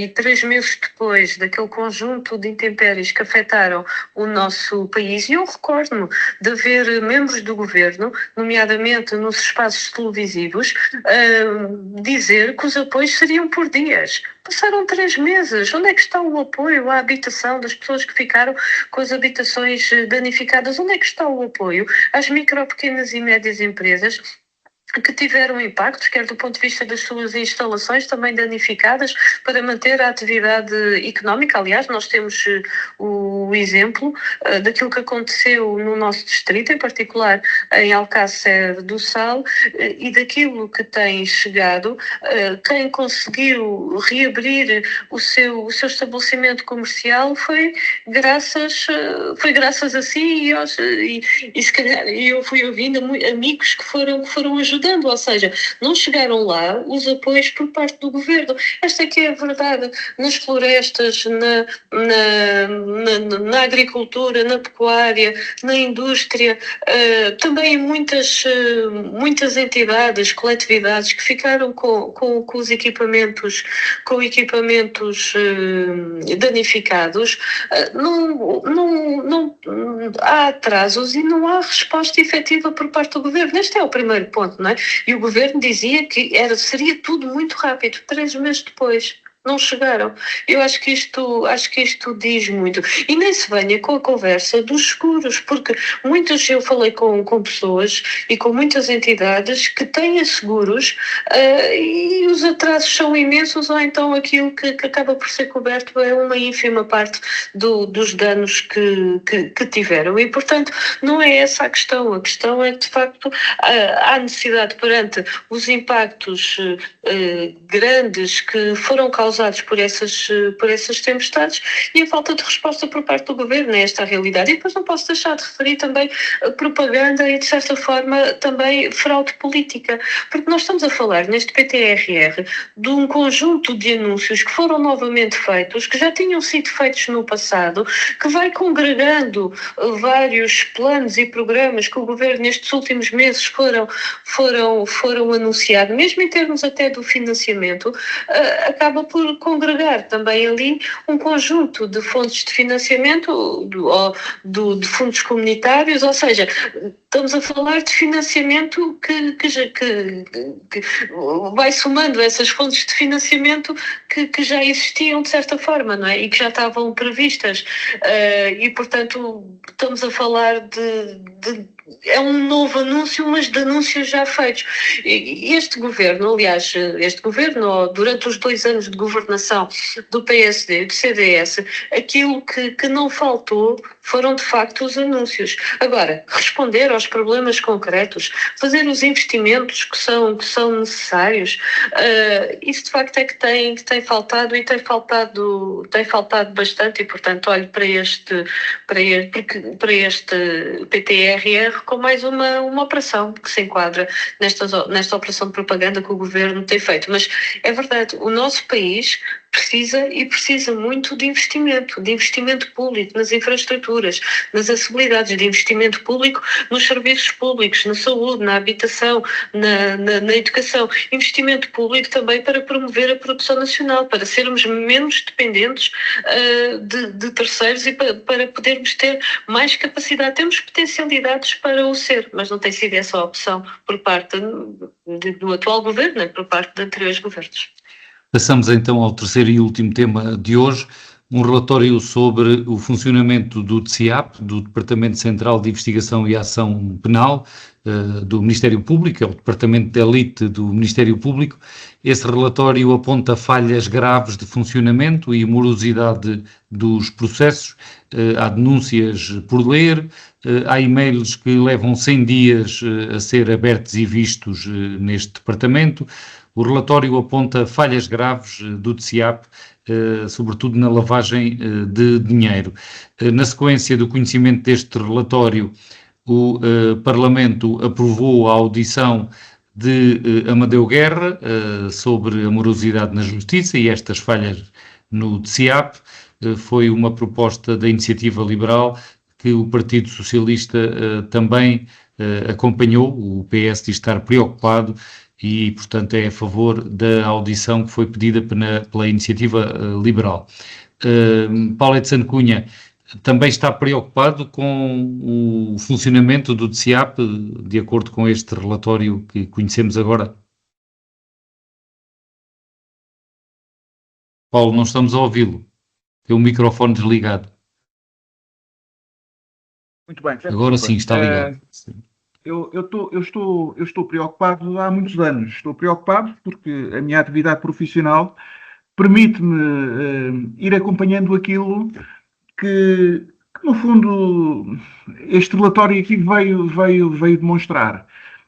e 3 meses depois daquele conjunto de intempéries que afetaram o nosso país, e eu recordo-me de haver membros do Governo, nomeadamente nos espaços televisivos, dizer que os apoios seriam por dias. Passaram 3 meses. Onde é que está o apoio à habitação das pessoas que ficaram com as habitações danificadas? Onde é que está o apoio às micro, pequenas e médias empresas que tiveram impactos, quer do ponto de vista das suas instalações também danificadas, para manter a atividade económica? Aliás, nós temos o exemplo daquilo que aconteceu no nosso distrito, em particular em Alcácer do Sal, e daquilo que tem chegado. Quem conseguiu reabrir o seu estabelecimento comercial foi graças a si e se calhar eu fui ouvindo amigos que foram ajudando, ou seja, não chegaram lá os apoios por parte do Governo. Esta é que é a verdade. Nas florestas, na agricultura, na pecuária, na indústria, também em muitas entidades, coletividades que ficaram com os equipamentos danificados, não há atrasos e não há resposta efetiva por parte do Governo. Este é o primeiro ponto, não é? E o Governo dizia que seria tudo muito rápido. 3 meses depois não chegaram. Eu acho que isto diz muito. E nem se venha com a conversa dos seguros, porque eu falei com pessoas e com muitas entidades que têm seguros e os atrasos são imensos, ou então aquilo que acaba por ser coberto é uma ínfima parte dos danos que tiveram. E, portanto, não é essa a questão. A questão é que, de facto, há necessidade perante os impactos grandes que foram causados por essas tempestades e a falta de resposta por parte do Governo a esta realidade. E depois não posso deixar de referir também a propaganda e, de certa forma, também fraude política, porque nós estamos a falar neste PTRR de um conjunto de anúncios que foram novamente feitos, que já tinham sido feitos no passado, que vai congregando vários planos e programas que o Governo nestes últimos meses foram anunciados, mesmo em termos até do financiamento, acaba por por congregar também ali um conjunto de fontes de financiamento de fundos comunitários, ou seja, estamos a falar de financiamento que vai somando essas fontes de financiamento que já existiam de certa forma, não é? E que já estavam previstas. E, portanto, estamos a falar é um novo anúncio, mas de anúncios já feitos. E este governo, aliás, durante os 2 anos de governação do PSD e do CDS, aquilo que não faltou foram, de facto, os anúncios. Agora, responder aos problemas concretos, fazer os investimentos que são necessários, isso, de facto, é que tem faltado, e tem faltado bastante, e, portanto, olho para este PTRR com mais uma operação que se enquadra nesta operação de propaganda que o governo tem feito. Mas é verdade, o nosso país precisa muito de investimento público nas infraestruturas, nas acessibilidades, de investimento público nos serviços públicos, na saúde, na habitação, na educação. Investimento público também para promover a produção nacional, para sermos menos dependentes de terceiros e para podermos ter mais capacidade. Temos potencialidades para o ser, mas não tem sido essa a opção por parte do atual governo, nem por parte de anteriores governos. Passamos então ao terceiro e último tema de hoje, um relatório sobre o funcionamento do DCIAP, do Departamento Central de Investigação e Ação Penal, do Ministério Público, é o Departamento de Elite do Ministério Público. Esse relatório aponta falhas graves de funcionamento e morosidade dos processos, há denúncias por ler, há e-mails que levam 100 dias a ser abertos e vistos neste departamento. O relatório aponta falhas graves do DCIAP, sobretudo na lavagem de dinheiro. Na sequência do conhecimento deste relatório, o Parlamento aprovou a audição de Amadeu Guerra sobre a morosidade na Justiça e estas falhas no DCIAP. Foi uma proposta da Iniciativa Liberal que o Partido Socialista também acompanhou. O PS diz estar preocupado e, portanto, é a favor da audição que foi pedida pela Iniciativa Liberal. Paulo Edson Cunha também está preocupado com o funcionamento do DCIAP, de acordo com este relatório que conhecemos agora? Paulo, não estamos a ouvi-lo. Tem o microfone desligado. Muito bem. Agora sim, está ligado. Eu estou preocupado há muitos anos. Estou preocupado porque a minha atividade profissional permite-me ir acompanhando aquilo que, no fundo, este relatório aqui veio demonstrar.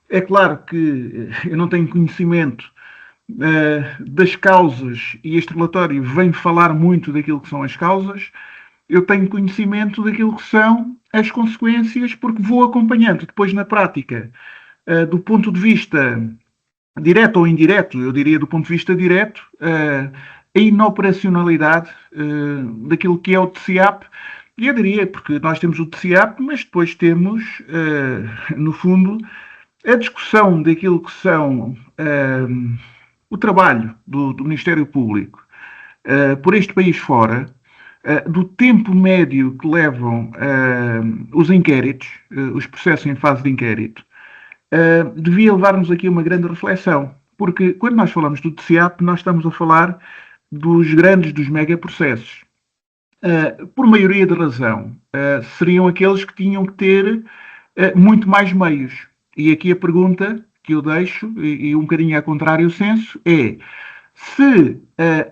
É claro que eu não tenho conhecimento das causas e este relatório vem falar muito daquilo que são as causas. Eu tenho conhecimento daquilo que são as consequências, porque vou acompanhando depois na prática, do ponto de vista direto ou indireto, eu diria do ponto de vista direto, a inoperacionalidade daquilo que é o DCIAP, e eu diria, porque nós temos o DCIAP, mas depois temos, no fundo, a discussão daquilo que são o trabalho do Ministério Público por este país fora, do tempo médio que levam os inquéritos, os processos em fase de inquérito, devia levar-nos aqui a uma grande reflexão. Porque quando nós falamos do DCIAP, nós estamos a falar dos megaprocessos. Por maioria de razão, seriam aqueles que tinham que ter muito mais meios. E aqui a pergunta que eu deixo, e um bocadinho a contrário senso, é se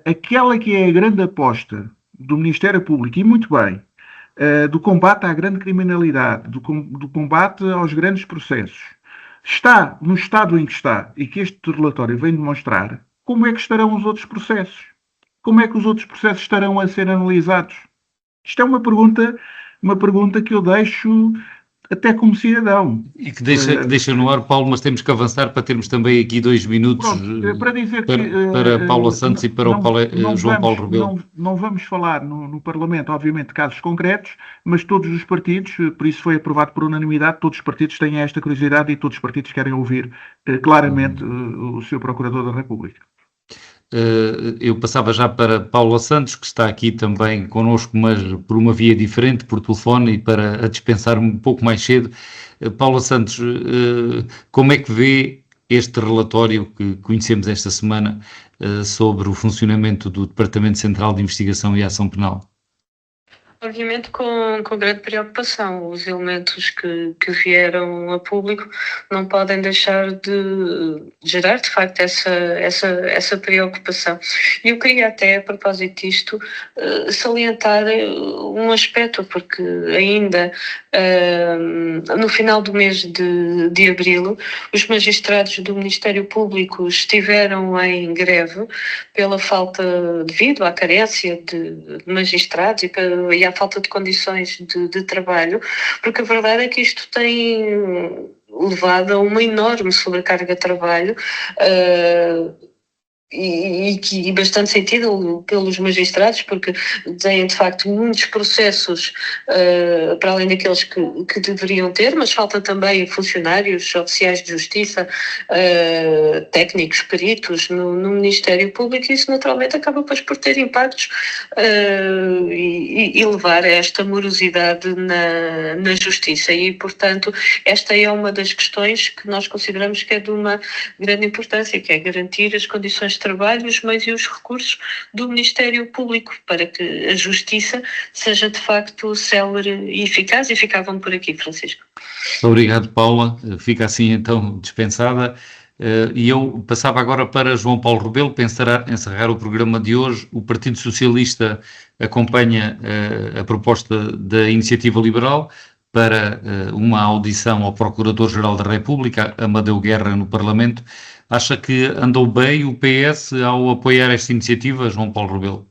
aquela que é a grande aposta do Ministério Público, e muito bem, do combate à grande criminalidade, do combate aos grandes processos, está no estado em que está, e que este relatório vem demonstrar, como é que estarão os outros processos? Como é que os outros processos estarão a ser analisados? Isto é uma pergunta que eu deixo até como cidadão. E que deixa no ar, Paulo, mas temos que avançar para termos também aqui 2 minutos. Pronto, para dizer para Paula Santos e para o João Paulo Rebelo. Não vamos falar no Parlamento, obviamente, de casos concretos, mas todos os partidos, por isso foi aprovado por unanimidade, todos os partidos têm esta curiosidade e todos os partidos querem ouvir claramente o seu Procurador da República. Eu passava já para Paula Santos, que está aqui também connosco, mas por uma via diferente, por telefone, e para a dispensar um pouco mais cedo. Paula Santos, como é que vê este relatório que conhecemos esta semana sobre o funcionamento do Departamento Central de Investigação e Ação Penal? Obviamente com grande preocupação. Os elementos que vieram a público não podem deixar de gerar, de facto, essa preocupação. E eu queria até, a propósito disto, salientar um aspecto, porque ainda no final do mês de abril, os magistrados do Ministério Público estiveram em greve pela falta, devido à carência de magistrados e à falta de condições de trabalho, porque a verdade é que isto tem levado a uma enorme sobrecarga de trabalho e bastante sentido pelos magistrados, porque têm de facto muitos processos para além daqueles que deveriam ter, mas falta também funcionários, oficiais de justiça, técnicos, peritos no Ministério Público, e isso naturalmente acaba depois por ter impactos e levar a esta morosidade na justiça, e portanto esta é uma das questões que nós consideramos que é de uma grande importância, que é garantir as condições de trabalho, os meios e os recursos do Ministério Público para que a justiça seja de facto célere e eficaz. E ficavam por aqui, Francisco. Obrigado, Paula. Fica assim então dispensada. E eu passava agora para João Paulo Rebelo para encerrar o programa de hoje. O Partido Socialista acompanha a proposta da Iniciativa Liberal para uma audição ao Procurador-Geral da República, Amadeu Guerra, no Parlamento. Acha que andou bem o PS ao apoiar esta iniciativa, João Paulo Rebelo?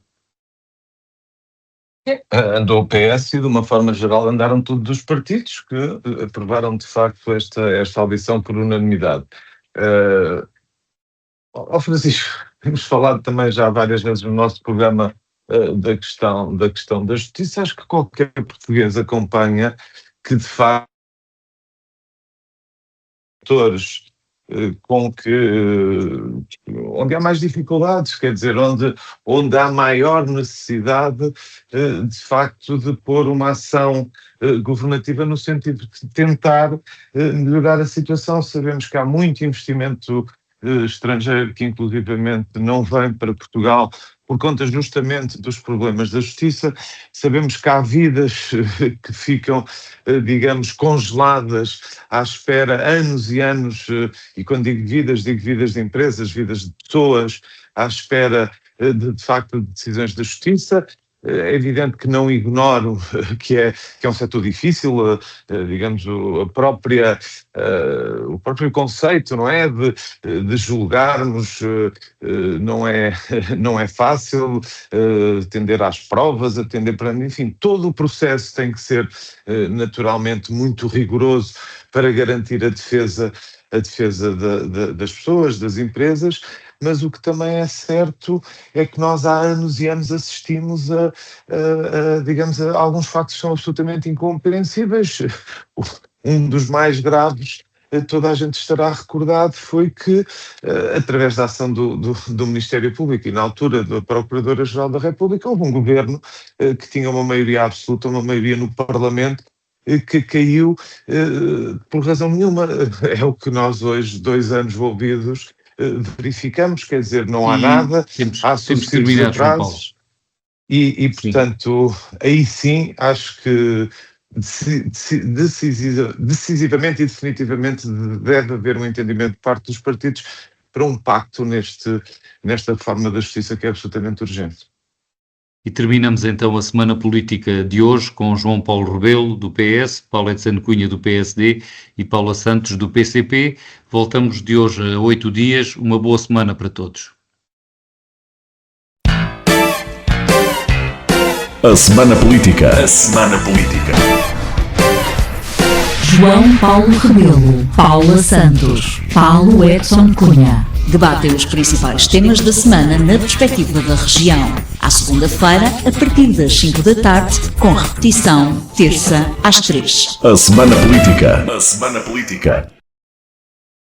Andou o PS e, de uma forma geral, andaram todos os partidos que aprovaram, de facto, esta audição por unanimidade. Francisco, temos falado também já várias vezes no nosso programa da questão da justiça. Acho que qualquer português acompanha que, de facto, atores onde há mais dificuldades, quer dizer, onde há maior necessidade, de facto, de pôr uma ação governativa no sentido de tentar melhorar a situação. Sabemos que há muito investimento estrangeiro que, inclusivamente, não vem para Portugal por conta justamente dos problemas da justiça. Sabemos que há vidas que ficam, digamos, congeladas à espera anos e anos, e quando digo vidas de empresas, vidas de pessoas, à espera de facto de decisões da justiça. É evidente que não ignoro que é um setor difícil, digamos, o próprio conceito, não é, de julgarmos, não é fácil, atender às provas, enfim, todo o processo tem que ser naturalmente muito rigoroso para garantir a defesa das pessoas, das empresas. Mas o que também é certo é que nós há anos e anos assistimos digamos, a alguns factos que são absolutamente incompreensíveis. Um dos mais graves, toda a gente estará recordado, foi que, através da ação do Ministério Público e na altura da Procuradora-Geral da República, houve um governo que tinha uma maioria absoluta, uma maioria no Parlamento, que caiu por razão nenhuma. É o que nós hoje, 2 anos envolvidos, verificamos, quer dizer, não há nada, há subsídios de atrasos e portanto, aí sim, acho que decisivamente e definitivamente deve haver um entendimento por parte dos partidos para um pacto nesta reforma da justiça que é absolutamente urgente. E terminamos então a semana política de hoje com João Paulo Rebelo, do PS, Paulo Etzano Cunha, do PSD e Paula Santos, do PCP. Voltamos de hoje a 8 dias. Uma boa semana para todos. A semana política. A semana política. João Paulo Rebelo, Paula Santos, Paulo Etzano Cunha. Debatem os principais temas da semana na perspectiva da região. À segunda-feira, a partir das 5 da tarde, com repetição, terça às 3. A semana política. A semana política.